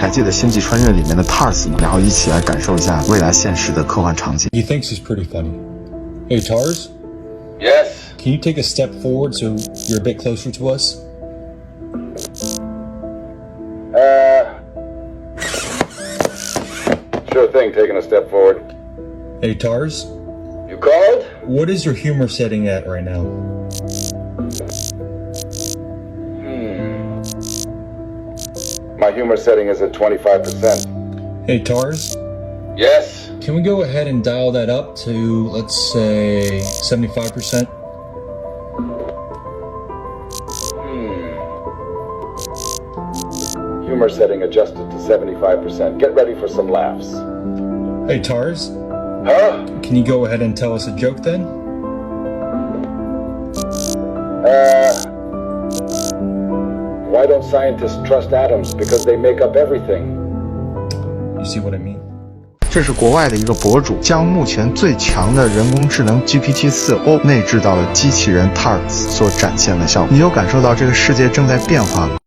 还记得《星际穿越》里面的 Tars 吗？然后一起来感受一下未来现实的科幻场景。He thinks he's pretty funny. Hey, Tars? Yes? Can you take a step forward so you're a bit closer to us? Sure thing, taking a step forward. Hey, Tars? You called? What is your humor setting at right now? My humor setting is at 25%. Hey, Tars? Yes? Can we go ahead and dial that up to, let's say, 75%? Humor setting adjusted to 75%. Get ready for some laughs. Hey, Tars? Huh? Can you go ahead and tell us a joke then? Why don't scientists trust atoms? Because they make up everything. You see what I mean? 这是国外的一个博主将目前最强的人工智能 GPT-4O 内置到了机器人 Tars 所展现的效果。你有感受到这个世界正在变化吗？